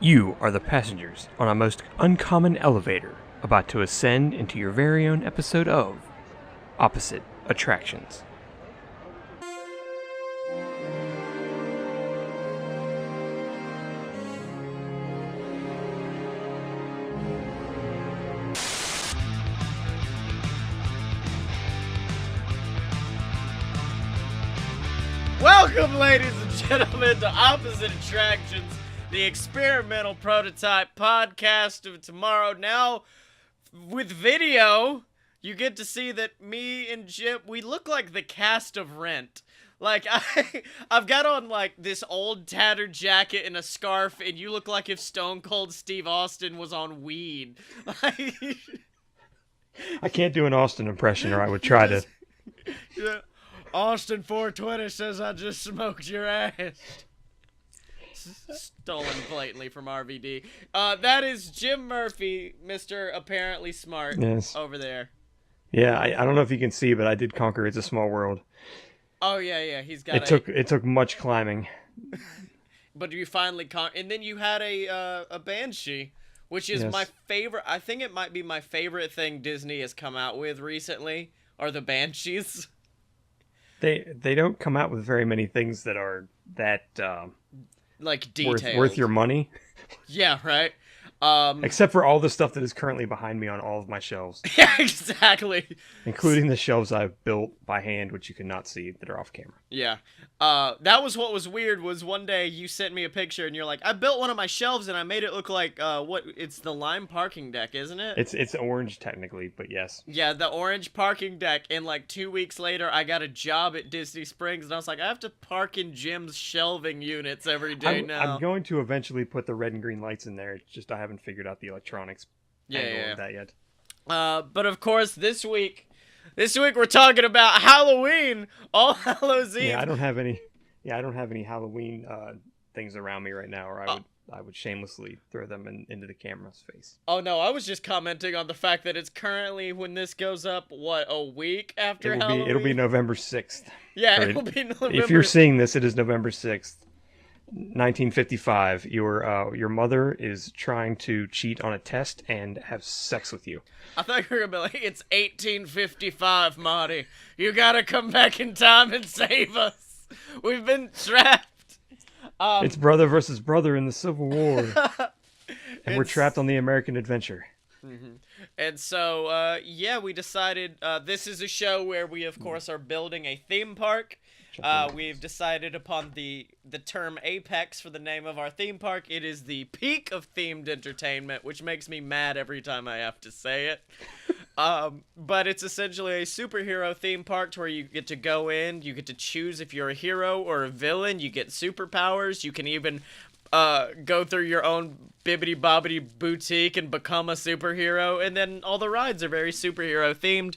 You are the passengers on a most uncommon elevator about to ascend into your very own episode of Opposite Attractions. Welcome, ladies and gentlemen, to Opposite Attractions, the experimental prototype podcast of tomorrow. Now, with video, you get to see that me and Jim, we look like the cast of Rent. Like, I've got on, like, this old tattered jacket and a scarf, and you look like if Stone Cold Steve Austin was on weed. I can't do an Austin impression, or I would try to. Yeah. Austin 420 says I just smoked your ass. Stolen blatantly from RVD. That is Jim Murphy, Mr. Apparently Smart, Yes. over there. Yeah, I don't know if you can see, but I did conquer It's a Small World. Oh, yeah, he's got It took much climbing. But you finally and then you had a Banshee, which is my favorite. I think it might be my favorite thing Disney has come out with recently, are the Banshees. They don't come out with very many things that are that like detailed. worth your money. Yeah, right. Except for all the stuff that is currently behind me on all of my shelves. Yeah, exactly. Including the shelves I've built by hand, which you cannot see, that are off camera. Yeah. That was what was weird, was one day you sent me a picture and you're like, I built one of my shelves and I made it look like, it's the lime parking deck, isn't it? It's orange technically, but yes. Yeah, the orange parking deck, and like 2 weeks later, I got a job at Disney Springs and I was like, I have to park in Jim's shelving units every day now. I'm going to eventually put the red and green lights in there, it's just I haven't figured out the electronics angle of that yet. But of course, this week we're talking about Halloween, All Hallows Eve. Yeah, I don't have any Halloween things around me right now, or I would shamelessly throw them into the camera's face. Oh no, I was just commenting on the fact that it's currently, when this goes up, a week after Halloween? It'll be November 6th. Yeah, it'll be November. If you're seeing this, it is November 6th. 1955. Your mother is trying to cheat on a test and have sex with you. I thought you were gonna be like, it's 1855, Marty. You gotta come back in time and save us. We've been trapped. It's brother versus brother in the Civil War, and we're trapped on the American adventure. Mm-hmm. And so, we decided this is a show where we, of course, are building a theme park. We've decided upon the term Apex for the name of our theme park. It is the peak of themed entertainment, which makes me mad every time I have to say it. But it's essentially a superhero theme park to where you get to go in, you get to choose if you're a hero or a villain, you get superpowers, you can even go through your own bibbidi-bobbidi boutique and become a superhero, and then all the rides are very superhero themed.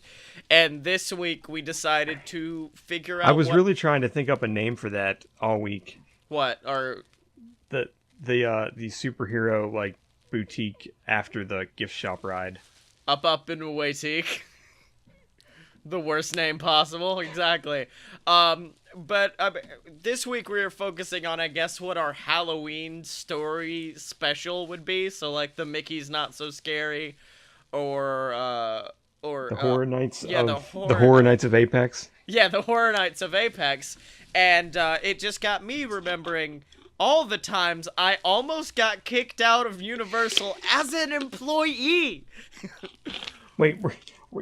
And this week we decided to figure out. I was really trying to think up a name for that all week. What? Or the superhero like boutique after the gift shop ride. Up and Waitique. The worst name possible, exactly. But this week we are focusing on, I guess, what our Halloween story special would be. So like the Mickey's Not So Scary, or the Horror Nights. The Horror Nights of Apex. Yeah, the Horror Nights of Apex, and it just got me remembering all the times I almost got kicked out of Universal as an employee. Wait.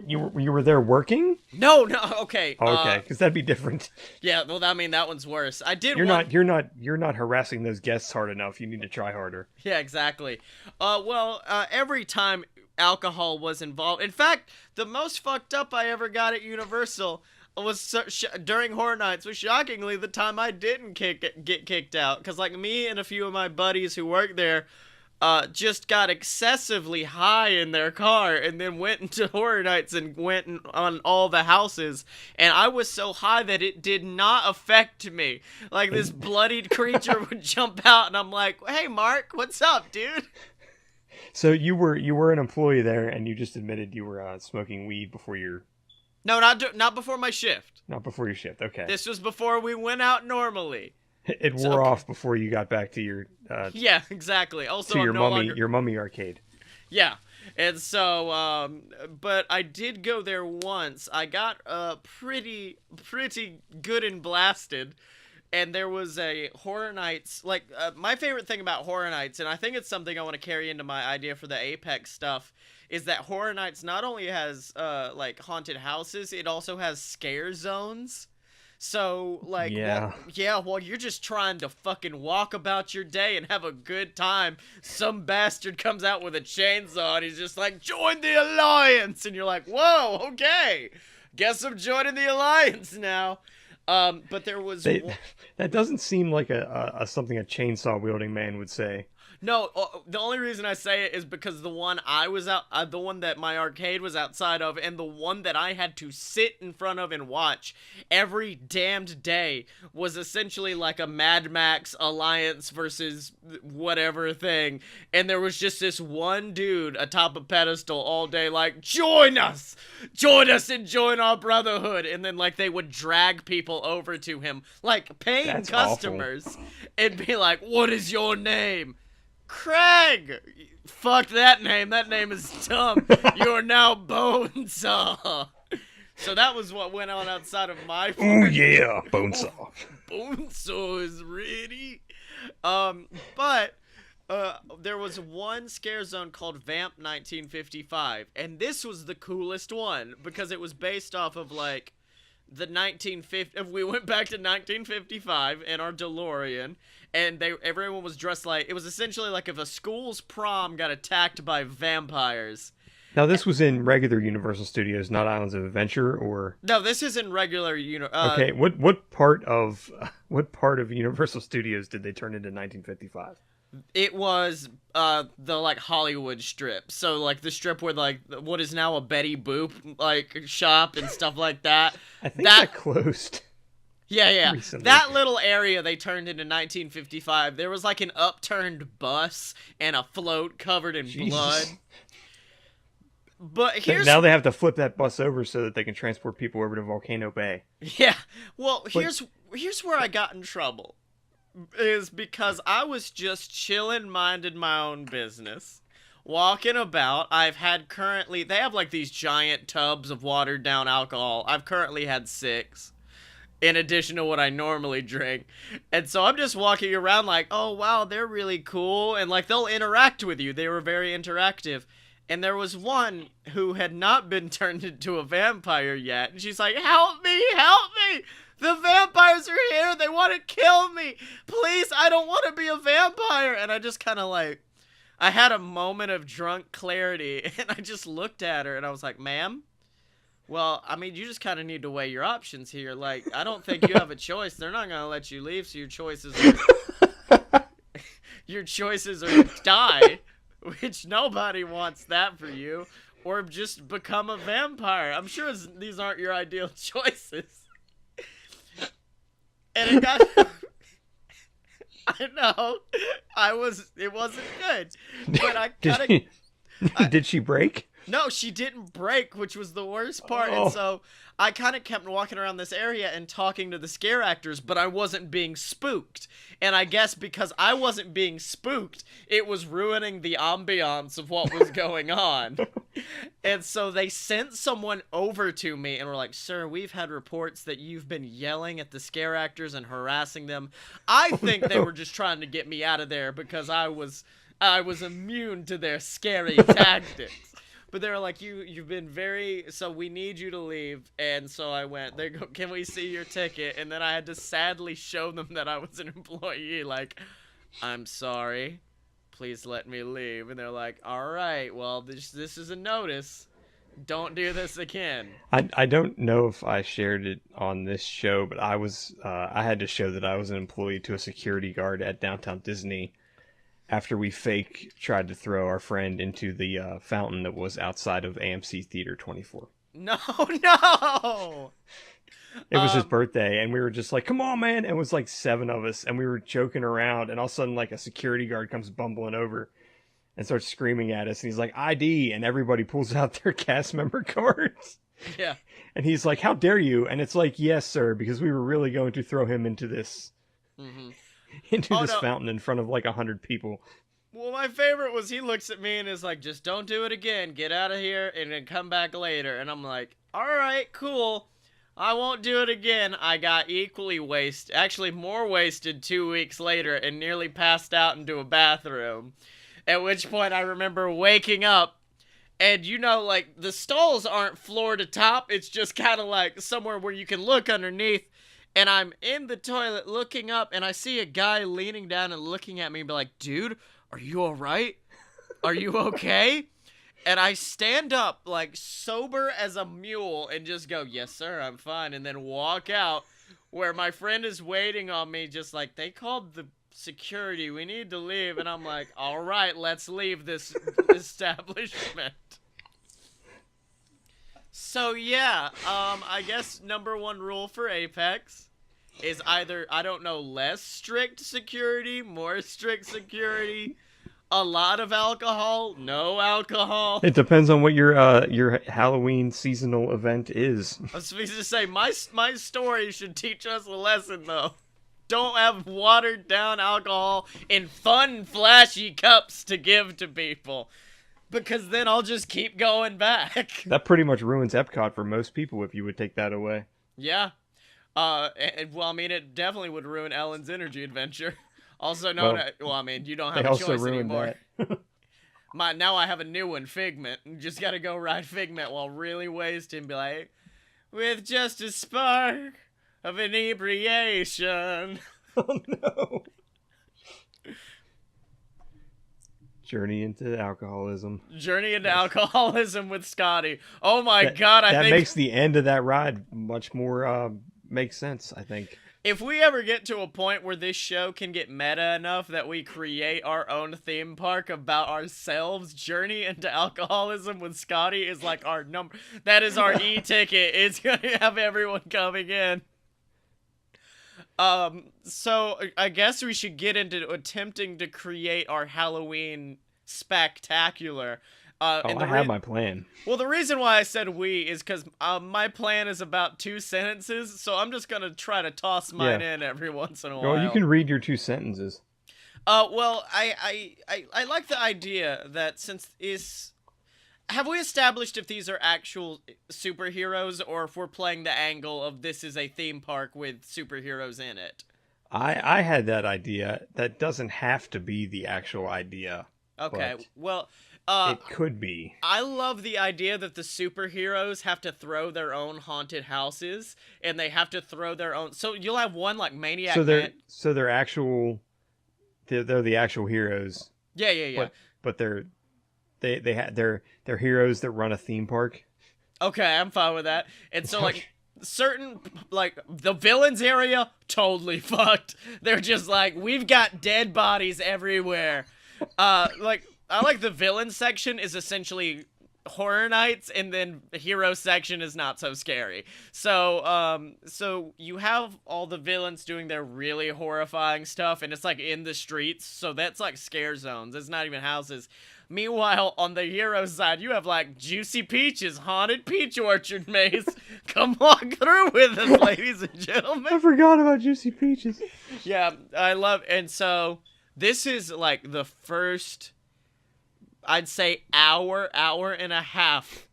You were there working? No, okay. Okay, because that'd be different. Yeah, well, I mean, that one's worse. I did. You're not harassing those guests hard enough. You need to try harder. Yeah, exactly. Every time alcohol was involved. In fact, the most fucked up I ever got at Universal was during Horror Nights was shockingly the time I didn't get kicked out, because like me and a few of my buddies who work there just got excessively high in their car and then went into Horror Nights and went on all the houses, and I was so high that it did not affect me. Like, this bloodied creature would jump out and I'm like, hey Mark, what's up, dude? So you were an employee there, and you just admitted you were smoking weed before your... No, not before my shift. Not before your shift, okay. This was before we went out normally. It wore off before you got back to your Yeah, exactly. Also, to I'm your no mummy longer... your mummy arcade. Yeah. And so, but I did go there once. I got pretty good and blasted. And there was a Horror Nights, like, my favorite thing about Horror Nights, and I think it's something I want to carry into my idea for the Apex stuff, is that Horror Nights not only has, like, haunted houses, it also has scare zones. So, like, Yeah. while you're just trying to fucking walk about your day and have a good time, some bastard comes out with a chainsaw and he's just like, join the Alliance! And you're like, whoa, okay, guess I'm joining the Alliance now. But there was... That doesn't seem like a something a chainsaw wielding man would say. No, the only reason I say it is because the one the one that my arcade was outside of, and the one that I had to sit in front of and watch every damned day was essentially like a Mad Max Alliance versus whatever thing. And there was just this one dude atop a pedestal all day like, join us and join our brotherhood. And then like they would drag people over to him, like paying That's customers, awful. and be like, what is your name? Craig! Fuck that name. That name is dumb. You're now Bonesaw. So that was what went on outside of my Oh yeah, Bonesaw. Bonesaw is ready. But there was one scare zone called Vamp 1955, and this was the coolest one because it was based off of like the 1950. We went back to 1955 in our DeLorean. And everyone was dressed like... It was essentially like if a school's prom got attacked by vampires. Now, this was in regular Universal Studios, not Islands of Adventure, or... No, this is in regular... okay, what part of Universal Studios did they turn into 1955? It was the like Hollywood strip. So like the strip where like what is now a Betty Boop like shop and stuff like that. I think that closed. Yeah. Recently. That little area they turned into 1955. There was like an upturned bus and a float covered in blood. But now they have to flip that bus over so that they can transport people over to Volcano Bay. Yeah. Well, here's where I got in trouble. Is because I was just chilling, minding my own business. Walking about. They have like these giant tubs of watered down alcohol. I've currently had 6. In addition to what I normally drink. And so I'm just walking around like, oh wow, they're really cool. And like they'll interact with you. They were very interactive. And there was one who had not been turned into a vampire yet. And she's like, help me! The vampires are here! They want to kill me! Please, I don't want to be a vampire! And I just kind of like, I had a moment of drunk clarity. And I just looked at her and I was like, ma'am? Well, I mean, you just kind of need to weigh your options here. Like, I don't think you have a choice. They're not going to let you leave, so your choices are die, which nobody wants that for you, or just become a vampire. I'm sure these aren't your ideal choices. And it got... I know. It wasn't good. But I kind of... Did she break? No, she didn't break, which was the worst part. And so I kind of kept walking around this area and talking to the scare actors, but I wasn't being spooked. And I guess because I wasn't being spooked, it was ruining the ambiance of what was going on. And so they sent someone over to me and were like, sir, we've had reports that you've been yelling at the scare actors and harassing them. I think they were just trying to get me out of there because I was immune to their scary tactics. But they were like, you've been so we need you to leave. And so I went, they go, can we see your ticket? And then I had to sadly show them that I was an employee. Like, I'm sorry. Please let me leave. And they're like, all right, well, this is a notice. Don't do this again. I don't know if I shared it on this show, but I had to show that I was an employee to a security guard at Downtown Disney after we tried to throw our friend into the fountain that was outside of AMC Theater 24. No! It was his birthday, and we were just like, come on, man! And it was like 7 of us, and we were joking around, and all of a sudden, like, a security guard comes bumbling over and starts screaming at us, and he's like, ID! And everybody pulls out their cast member cards. Yeah. And he's like, how dare you? And it's like, yes, sir, because we were really going to throw him into this Mm-hmm. into Oh this no. fountain in front of like 100 people. Well, my favorite was he looks at me and is like, just don't do it again. Get out of here and then come back later. And I'm like, all right, cool. I won't do it again. I got equally wasted, actually more wasted 2 weeks later and nearly passed out into a bathroom. At which point I remember waking up and like the stalls aren't floor to top. It's just kind of like somewhere where you can look underneath. And I'm in the toilet looking up and I see a guy leaning down and looking at me and be like, dude, are you all right? Are you okay? And I stand up like sober as a mule and just go, yes, sir, I'm fine. And then walk out where my friend is waiting on me just like, they called the security. We need to leave. And I'm like, all right, let's leave this establishment. So yeah, I guess number one rule for Apex is either, I don't know, less strict security, more strict security, a lot of alcohol, no alcohol. It depends on what your Halloween seasonal event is. I was supposed to say, my story should teach us a lesson, though. Don't have watered down alcohol in fun, flashy cups to give to people. Because then I'll just keep going back. That pretty much ruins Epcot for most people if you would take that away. Yeah. Well, I mean, it definitely would ruin Ellen's Energy Adventure. Also known as, I mean, you don't have a choice anymore. That. Now I have a new one, Figment. You just gotta go ride Figment while really wasted and be like, with just a spark of inebriation. Oh no. Journey into alcoholism. Journey into alcoholism with Scottye. Oh my god, I think that makes the end of that ride much more makes sense, I think. If we ever get to a point where this show can get meta enough that we create our own theme park about ourselves, Journey into Alcoholism with Scottye is like our number. That is our e-ticket. It's gonna have everyone coming in. So I guess we should get into attempting to create our Halloween spectacular. I have my plan. Well, the reason why I said we is because my plan is about 2 sentences, so I'm just gonna try to toss mine in every once in a while. Well, you can read your 2 sentences. Well, I like the idea that have we established if these are actual superheroes or if we're playing the angle of this is a theme park with superheroes in it? I had that idea. That doesn't have to be the actual idea. Okay, well... it could be. I love the idea that the superheroes have to throw their own haunted houses, and they have to throw their own... So you'll have one, like, Maniac Man... So they're actual... They're the actual heroes. Yeah. But they're heroes that run a theme park. Okay, I'm fine with that. And so, like... certain, like, the villains area, totally fucked. They're just like, we've got dead bodies everywhere. Like... I like the villain section is essentially Horror Nights, and then the hero section is not so scary. So, so you have all the villains doing their really horrifying stuff, and it's like in the streets, so that's like scare zones. It's not even houses. Meanwhile, on the hero side, you have like Juicy Peach's Haunted Peach Orchard Maze. Come walk through with us, ladies and gentlemen. I forgot about Juicy Peaches. Yeah, I love, and so this is like the first... I'd say hour and a half.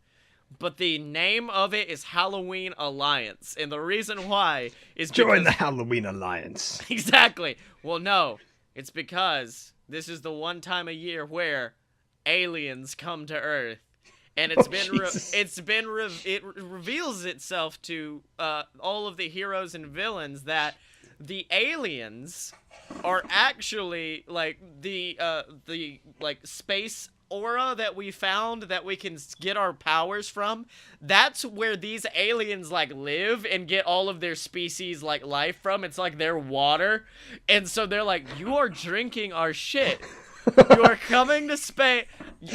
But the name of it is Halloween Alliance. And the reason why is because... Join the Halloween Alliance. Exactly. Well, no. It's because this is the one time a year where aliens come to Earth. And it reveals itself to all of the heroes and villains that the aliens are actually like the like space aura that we found that we can get our powers from. That's where these aliens like live and get all of their species like life from. It's like their water. And so they're like, you are drinking our shit. You are coming to space.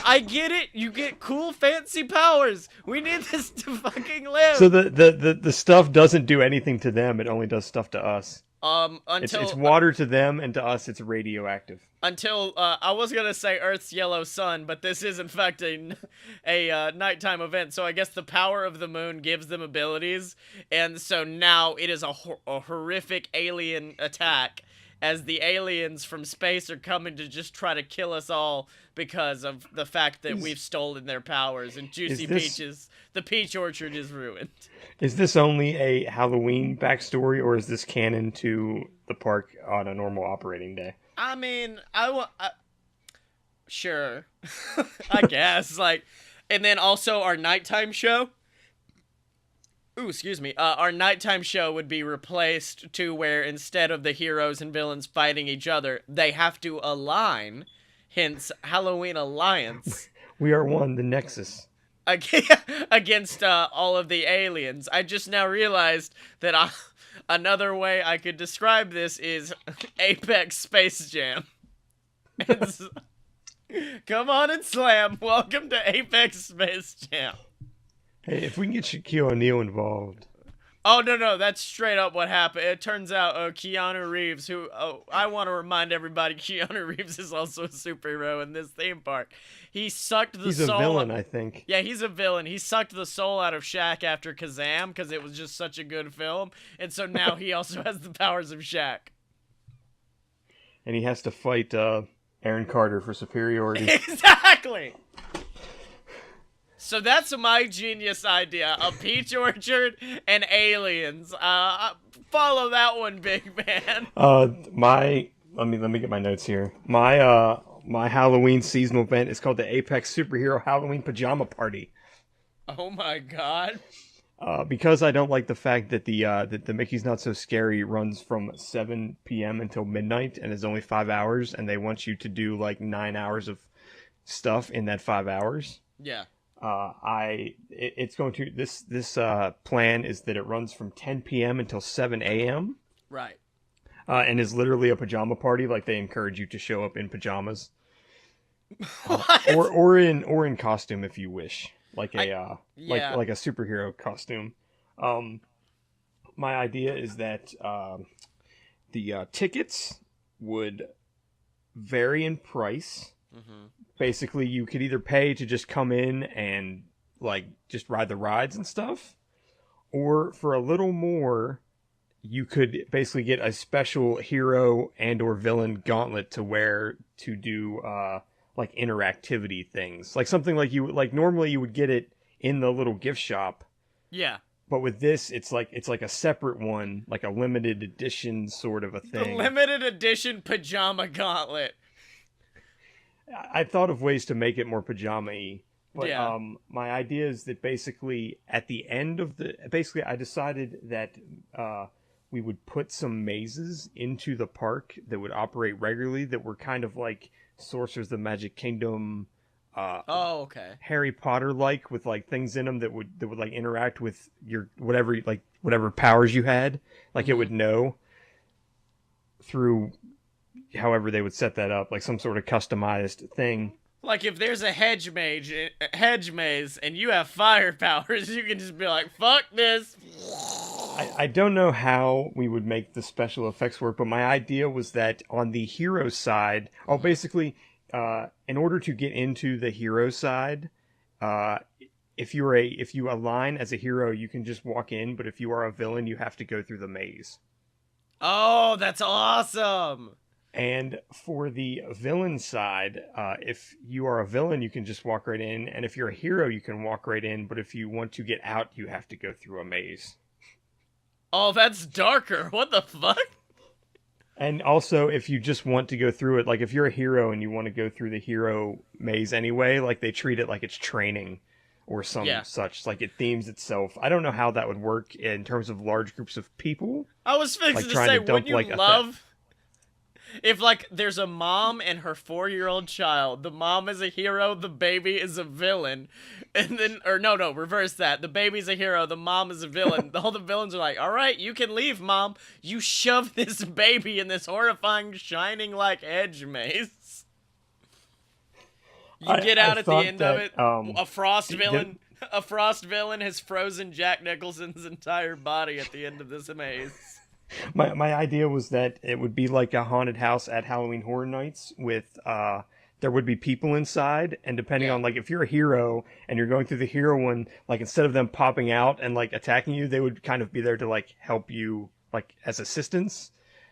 I get it. You get cool fancy powers. We need this to fucking live. So the stuff doesn't do anything to them. It only does stuff to us. Until it's water to them, and to us it's radioactive. Until I was gonna say Earth's yellow sun, but this is in fact a nighttime event. So I guess the power of the moon gives them abilities, and so now it is a horrific alien attack, as the aliens from space are coming to just try to kill us all because of the fact that we've stolen their powers, and Juicy Peaches, the peach orchard, is ruined. Is this only a Halloween backstory, or is this canon to the park on a normal operating day? I mean, sure, I guess. Like, and then also our nighttime show. Ooh, excuse me. Our nighttime show would be replaced to where instead of the heroes and villains fighting each other, they have to align. Hence, Halloween Alliance. We are one, the Nexus. Against all of the aliens. I just now realized that another way I could describe this is Apex Space Jam. Come on and slam. Welcome to Apex Space Jam. Hey, if we can get Shaquille O'Neal involved. Oh, no, that's straight up what happened. It turns out Keanu Reeves, I want to remind everybody, Keanu Reeves is also a superhero in this theme park. He sucked the soul... He's a villain, I think. Yeah, he's a villain. He sucked the soul out of Shaq after Kazam because it was just such a good film. And so now he also has the powers of Shaq. And he has to fight Aaron Carter for superiority. Exactly! So that's my genius idea. A peach orchard and aliens. Follow that one, big man. Let me get my notes here. My Halloween seasonal event is called the Apex Superhero Halloween Pajama Party. Oh my god. Because I don't like the fact that the Mickey's Not So Scary runs from 7 p.m. until midnight and is only 5 hours, and they want you to do like 9 hours of stuff in that 5 hours. Yeah. It's going to this plan is that it runs from 10 p.m. until 7 a.m. Right. And is literally a pajama party. Like, they encourage you to show up in pajamas, or in costume if you wish, like a superhero costume. My idea is that the tickets would vary in price. Mm-hmm. Basically, you could either pay to just come in and like just ride the rides and stuff, or for a little more, you could basically get a special hero and or villain gauntlet to wear to do like interactivity things, like something like normally you would get it in the little gift shop. Yeah. But with this, it's like a separate one, like a limited edition sort of a thing. The limited edition pajama gauntlet. I thought of ways to make it more pajama-y, but yeah. My idea is that basically at the end of I decided that we would put some mazes into the park that would operate regularly that were kind of like Sorcerer's of the Magic Kingdom, okay, Harry Potter like, with like things in them that would like interact with your whatever powers you had, like mm-hmm. It would know through however they would set that up, like some sort of customized thing. Like if there's a hedge maze and you have fire powers, you can just be like, fuck this. I don't know how we would make the special effects work, but my idea was that on the hero side, basically, in order to get into the hero side, if you align as a hero, you can just walk in, but if you are a villain, you have to go through the maze. Oh, that's awesome! And for the villain side, if you are a villain, you can just walk right in. And if you're a hero, you can walk right in. But if you want to get out, you have to go through a maze. Oh, that's darker. What the fuck? And also, if you just want to go through it, like if you're a hero and you want to go through the hero maze anyway, like they treat it like it's training or such. Like it themes itself. I don't know how that would work in terms of large groups of people. I was fixing to say, wouldn't you love... if, like, there's a mom and her 4-year-old child, the mom is a hero, the baby is a villain, and then, or no, reverse that. The baby's a hero, the mom is a villain. All the villains are like, all right, you can leave, mom. You shove this baby in this horrifying, shining like edge maze. You get out at the end of it, a frost villain has frozen Jack Nicholson's entire body at the end of this maze. My idea was that it would be like a haunted house at Halloween Horror Nights with there would be people inside, and depending on like if you're a hero and you're going through the hero one, like instead of them popping out and like attacking you, they would kind of be there to like help you like as assistance.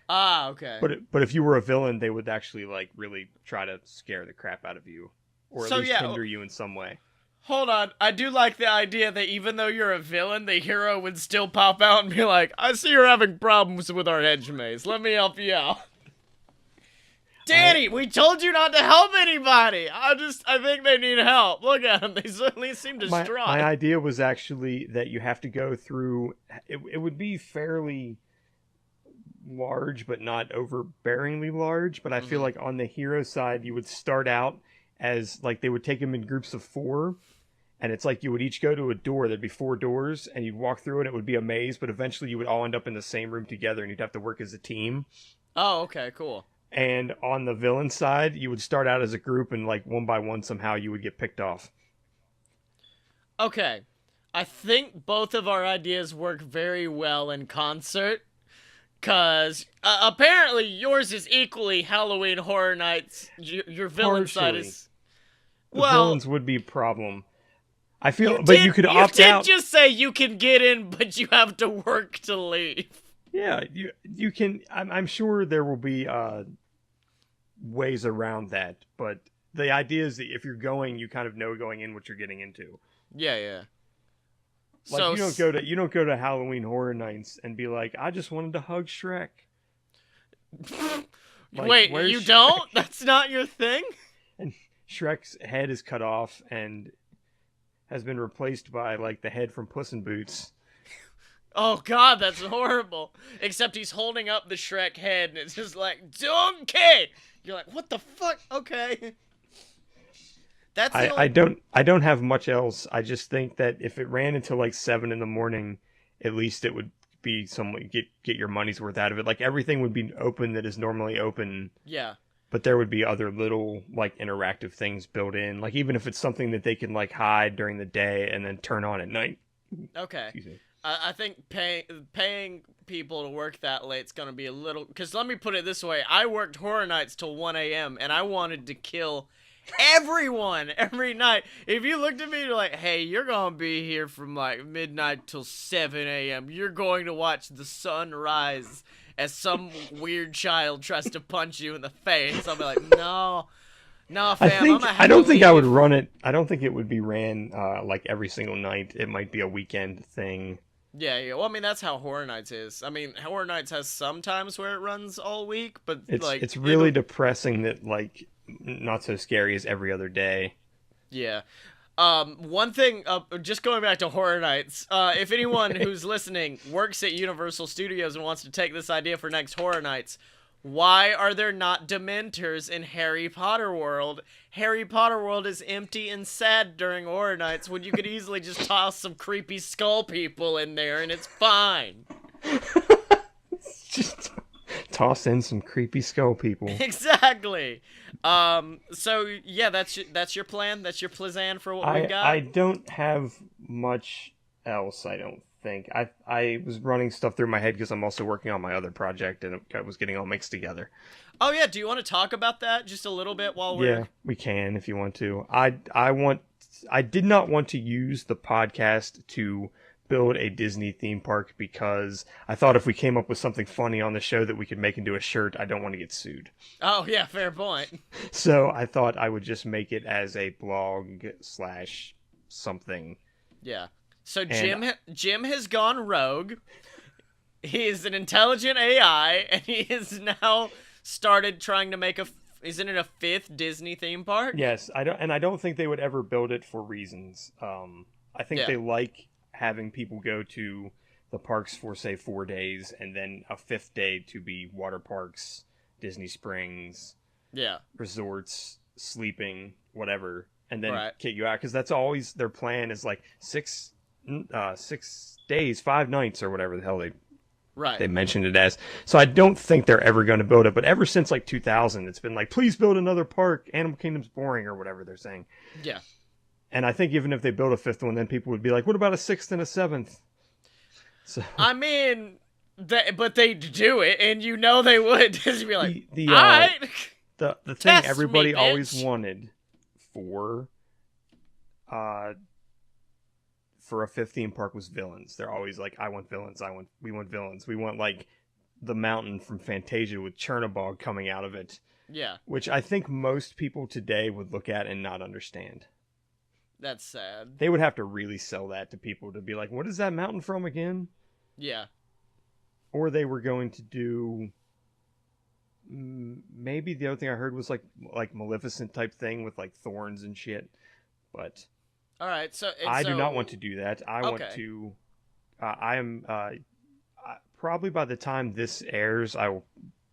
Ah, okay. But if you were a villain, they would actually like really try to scare the crap out of you, or at So least yeah, hinder you in some way. hold on. I do like the idea that even though you're a villain, the hero would still pop out and be like, "I see you're having problems with our hedge maze. Let me help you out." Danny, we told you not to help anybody. I think they need help. Look at them. They certainly seem distraught. My idea was actually that you have to go through. It would be fairly large, but not overbearingly large. But I feel like on the hero side, you would start out as like they would take them in groups of 4. And it's like you would each go to a door. There'd be 4 doors, and you'd walk through it. It would be a maze, but eventually you would all end up in the same room together, and you'd have to work as a team. Oh, okay, cool. And on the villain side, you would start out as a group, and like one by one, somehow you would get picked off. Okay. I think both of our ideas work very well in concert. Because apparently yours is equally Halloween Horror Nights. Your villain side Partially. is. The Well, villains would be a problem. I feel, but you could opt out. You did just say you can get in, but you have to work to leave. Yeah, you can. I'm sure there will be ways around that, but the idea is that if you're going, you kind of know going in what you're getting into. Yeah, yeah. Like So you don't go to Halloween Horror Nights and be like, I just wanted to hug Shrek. Like, wait, where's you Shrek? don't? That's not your thing? And Shrek's head is cut off and has been replaced by like the head from Puss in Boots. Oh god, that's horrible. Except he's holding up the Shrek head and it's just like, donkey! You're like, what the fuck? Okay. That's the only... I don't have much else. I just think that if it ran until like 7 in the morning, at least it would be somewhat get your money's worth out of it. Like everything would be open that is normally open. Yeah. But there would be other little like interactive things built in. Like even if it's something that they can like hide during the day and then turn on at night. Okay. Excuse me. I think paying people to work that late is going to be a little... Because let me put it this way. I worked Horror Nights till 1 a.m. and I wanted to kill everyone every night. If you looked at me, you're like, hey, you're going to be here from like midnight till 7 a.m. You're going to watch the sun rise as some weird child tries to punch you in the face. I'll be like, no, fam. I don't think I would run it. I don't think it would be ran like every single night. It might be a weekend thing. Yeah, yeah. Well, I mean, that's how Horror Nights is. I mean, Horror Nights has some times where it runs all week, but it's really depressing that like Not So Scary is every other day. Yeah. One thing, just going back to Horror Nights, if anyone who's listening works at Universal Studios and wants to take this idea for next Horror Nights, why are there not Dementors in Harry Potter World? Harry Potter World is empty and sad during Horror Nights when you could easily just toss some creepy skull people in there and it's fine. Just toss in some creepy skull people. Exactly. So yeah, that's your plan. That's your plan for what we got. I don't have much else. I don't think. I was running stuff through my head because I'm also working on my other project and it was getting all mixed together. Oh yeah, do you want to talk about that just a little bit while we're... Yeah, we can if you want to. I did not want to use the podcast to build a Disney theme park because I thought if we came up with something funny on the show that we could make into a shirt, I don't want to get sued. Oh yeah, fair point. So I thought I would just make it as a blog / something. Yeah. So Jim has gone rogue. He is an intelligent AI, and he has now started trying to make isn't it a 5th Disney theme park? Yes, I don't think they would ever build it for reasons. I think they like having people go to the parks for say 4 days, and then a 5th day to be water parks, Disney Springs, resorts, sleeping, whatever, and then kick you out because that's always their plan is like 6 days, 5 nights, or whatever the hell they mentioned it as. So I don't think they're ever going to build it. But ever since like 2000, it's been like, please build another park. Animal Kingdom's boring, or whatever they're saying. Yeah. And I think even if they build a 5th one, then people would be like, what about a 6th and a 7th? So I mean, but they do it, and you know they would just be like, all right. The thing everybody always wanted for a 5th theme park was villains. They're always like, I want villains. We want villains. We want like the mountain from Fantasia with Chernobog coming out of it, Yeah, which I think most people today would look at and not understand. that's sad. They would have to really sell that to people to be like, what is that mountain from again? Yeah. Or they were going to do maybe the other thing I heard was like Maleficent type thing with like thorns and shit. But All right. I do not want to do that. I want Okay. to. I am probably by the time this airs, I will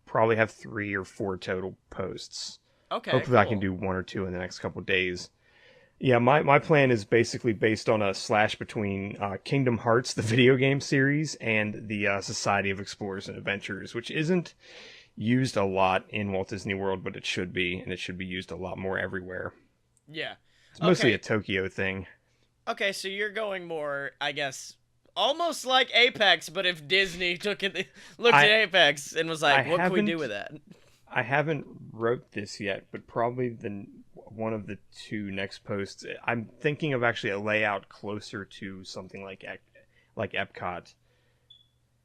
probably have 3 or 4 total posts. Okay. Hopefully, I can Cool. do 1 or 2 in the next couple of days. Yeah, my plan is basically based on a slash between Kingdom Hearts, the video game series, and the Society of Explorers and Adventurers, which isn't used a lot in Walt Disney World, but it should be, and it should be used a lot more everywhere. Yeah. It's mostly Okay. a Tokyo thing. Okay. So you're going more, I guess, almost like Apex, but if Disney looked at I Apex and was like, I "What can we do haven't with that?" I haven't wrote this yet, but probably one of the 2 next posts. I'm thinking of actually a layout closer to something like Epcot,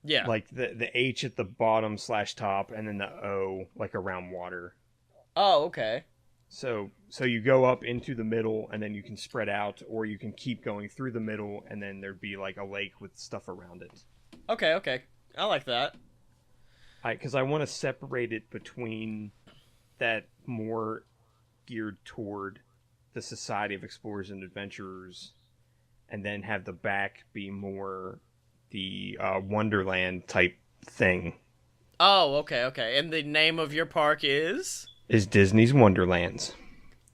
Yeah. like the H at the bottom slash top, and then the O like around water. Oh, okay. So you go up into the middle, and then you can spread out, or you can keep going through the middle, and then there'd be like a lake with stuff around it. Okay. Okay. I like that. Because I want to separate it between that more geared toward the Society of Explorers and Adventurers, and then have the back be more the Wonderland type thing. Oh, okay. Okay. And the name of your park is Is Disney's Wonderlands.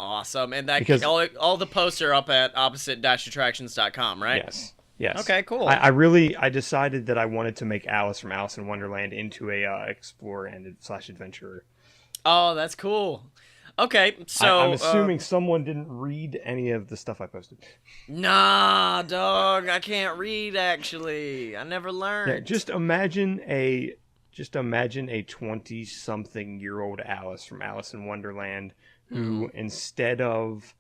awesome, and that Because all the posts are up at opposite-attractions.com, right? yes, yes. Okay. Cool. I decided that I wanted to make Alice from Alice in Wonderland into a explorer and slash adventurer. Oh, that's cool. Okay, so I'm assuming someone didn't read any of the stuff I posted. nah, dog, I can't read actually. I never learned. Yeah, just imagine a 20-something-year-old Alice from Alice in Wonderland who instead of,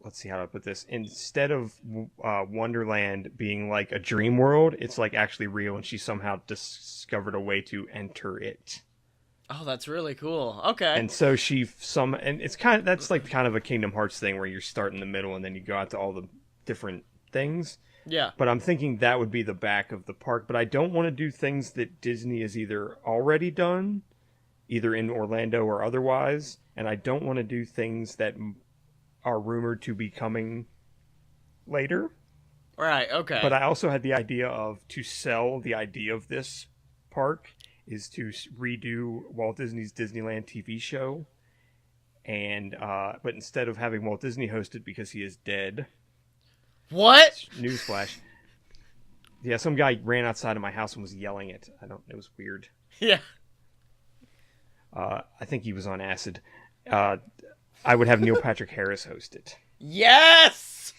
let's see how to put this, instead of Wonderland being like a dream world, it's like actually real, and she somehow discovered a way to enter it. Oh, that's really cool. Okay. And so and it's that's like kind of a Kingdom Hearts thing where you start in the middle and then you go out to all the different things. Yeah. But I'm thinking that would be the back of the park. But I don't want to do things that Disney has either already done, either in Orlando or otherwise. And I don't want to do things that are rumored to be coming later. Right. Okay. But I also had the idea to sell the idea of this park is to redo Walt Disney's Disneyland TV show. And, but instead of having Walt Disney host it because he is dead. What? Newsflash. Yeah, some guy ran outside of my house and was yelling it. It was weird. Yeah. I think he was on acid. I would have Neil Patrick Harris host it. Yes.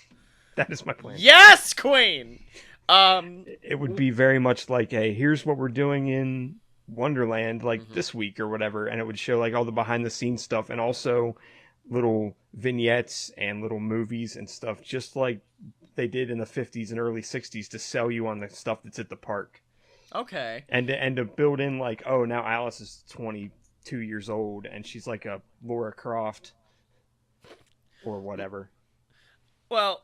That is my plan. Yes, Queen. It would be very much like here's what we're doing in Wonderland, like this week or whatever, and it would show like all the behind the scenes stuff and also little vignettes and little movies and stuff, just like they did in the 50s and early 60s to sell you on the stuff that's at the park. Okay. And to build in like, oh, now Alice is 22 years old and she's like a Laura Croft or whatever. Well,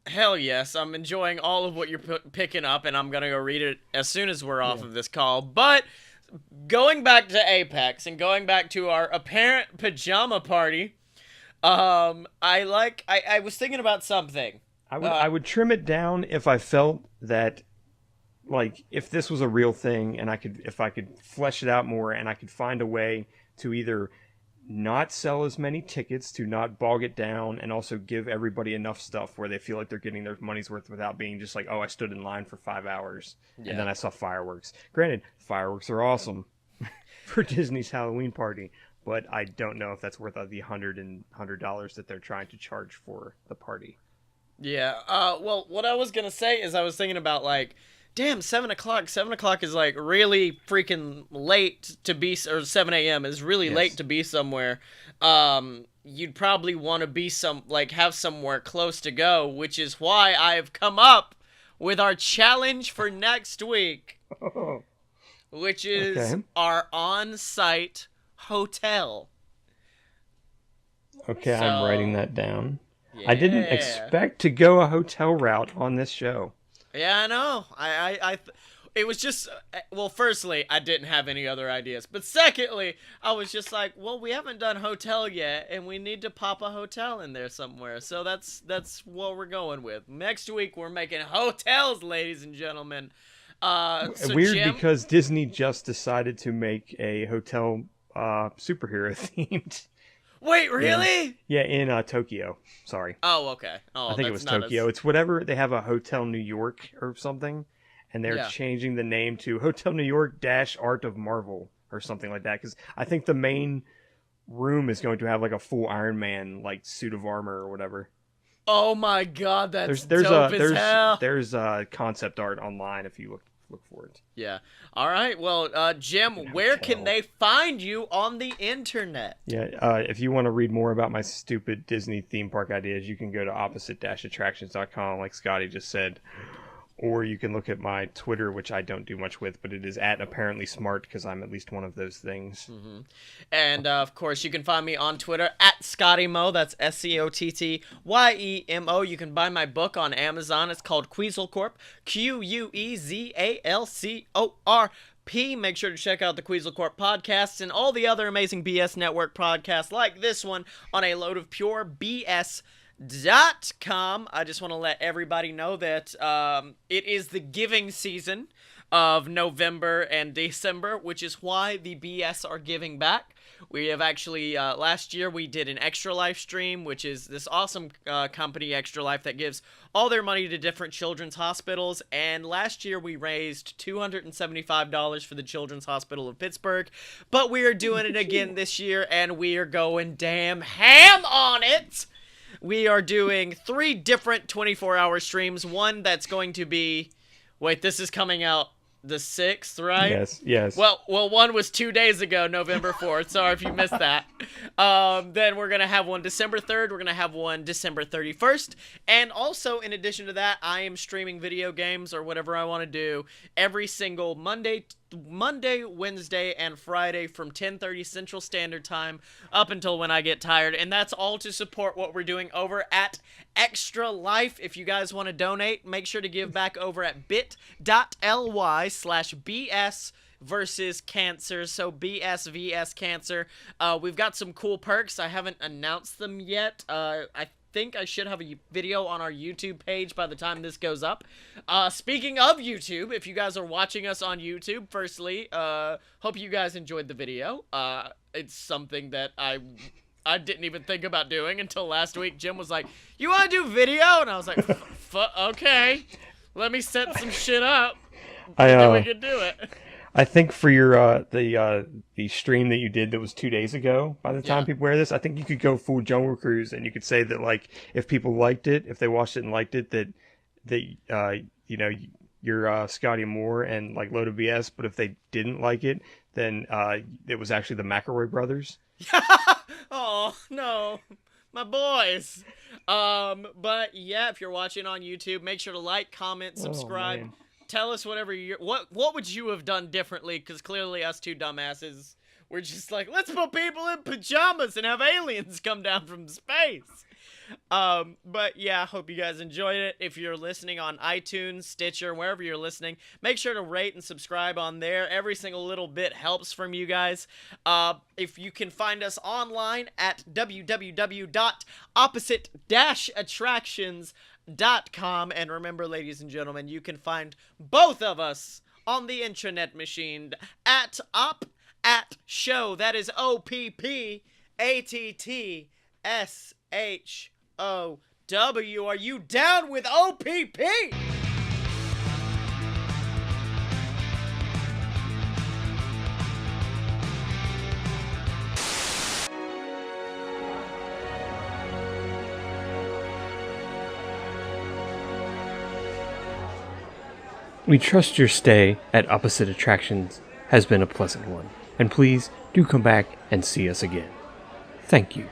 hell yes, I'm enjoying all of what you're picking up, and I'm gonna go read it as soon as we're off of this call. But going back to Apex and going back to our apparent pajama party, I was thinking about something. I would trim it down if I felt that, like, if this was a real thing and if I could flesh it out more and I could find a way to either not sell as many tickets, to not bog it down, and also give everybody enough stuff where they feel like they're getting their money's worth without being just like, oh, I stood in line for 5 hours and then I saw fireworks. Granted, fireworks are awesome for Disney's Halloween party, but I don't know if that's worth the $100 that they're trying to charge for the party. Yeah. Well, what I was gonna say is I was thinking about like, damn, 7 o'clock. 7 o'clock is like really freaking late to be, or 7 a.m. is really late to be somewhere. You'd probably want to be have somewhere close to go, which is why I've come up with our challenge for next week. which is Okay. our on-site hotel. Okay, I'm writing So, that down. I didn't yeah. expect to go a hotel route on this show. Yeah, I know. It was just, well, firstly, I didn't have any other ideas. But secondly, I was just like, well, we haven't done hotel yet, and we need to pop a hotel in there somewhere. So that's what we're going with. Next week, we're making hotels, ladies and gentlemen. So Weird Jim, because Disney just decided to make a hotel superhero themed wait, in really? in Tokyo. Sorry. Oh, okay. I Oh, think it that's was not Tokyo. as, It's whatever they have a Hotel New York or something, and they're yeah. changing the name to Hotel New York Dash Art of Marvel or something like that. Because I think the main room is going to have like a full Iron Man like suit of armor or whatever. Oh my God, that's There's dope as hell. there's concept art online if you look for it. Yeah. All right. Well, Jim, Fucking where can hotel. they find you on the internet? Yeah, if you want to read more about my stupid Disney theme park ideas, you can go to opposite-attractions.com, like Scotty just said. Or you can look at my Twitter, which I don't do much with, but it is at apparently smart because I'm at least one of those things. And of course, you can find me on Twitter at ScottyMo. That's SCOTTYEMO. You can buy my book on Amazon. It's called Quetzalcorp, QUEZALCORP. Make sure to check out the Quetzalcorp podcasts and all the other amazing BS Network podcasts like this one on a load of pure BS.com. I just want to let everybody know that it is the giving season of November and December, which is why the BS are giving back. We have actually, last year we did an Extra Life stream, which is this awesome company, Extra Life, that gives all their money to different children's hospitals. And last year we raised $275 for the Children's Hospital of Pittsburgh. But we are doing it again this year, and we are going damn ham on it. We are doing 3 different 24-hour streams. One that's going to be... Wait, this is coming out the 6th, right? Yes. Well, one was 2 days ago, November 4th. Sorry if you missed that. Then we're going to have one December 3rd. We're going to have one December 31st. And also, in addition to that, I am streaming video games or whatever I want to do every single Monday, Wednesday, and Friday from 10:30 Central Standard Time up until when I get tired. And that's all to support what we're doing over at Extra Life. If you guys want to donate, make sure to give back over at bit.ly/BS versus cancer. So BSVS cancer. We've got some cool perks. I haven't announced them yet. I think I should have a video on our YouTube page by the time this goes up. Speaking of YouTube, if you guys are watching us on YouTube, firstly, hope you guys enjoyed the video. It's something that I didn't even think about doing until last week. Jim was like, "You want to do video?" And I was like, "Okay, let me set some shit up. Then we can do it." I think for your the stream that you did that was 2 days ago, by the time Yeah. people wear this, I think you could go full Jungle Cruise and you could say that like if people liked it, if they watched it and liked it, that you know you're Scotty Moore and like load of BS. But if they didn't like it, then it was actually the McElroy brothers. Oh no, my boys. But yeah, if you're watching on YouTube, make sure to like, comment, subscribe. man. Tell us whatever what would you have done differently? Because clearly us two dumbasses, we're just like, let's put people in pajamas and have aliens come down from space. But yeah, hope you guys enjoyed it. If you're listening on iTunes, Stitcher, wherever you're listening, make sure to rate and subscribe on there. Every single little bit helps from you guys. If you can find us online at www.opposite-attractions.com. And remember, ladies and gentlemen, you can find both of us on the intranet machine at show. That is OPPATTSHOW. Are you down with OPP? We trust your stay at Opposite Attractions has been a pleasant one, and please do come back and see us again. Thank you.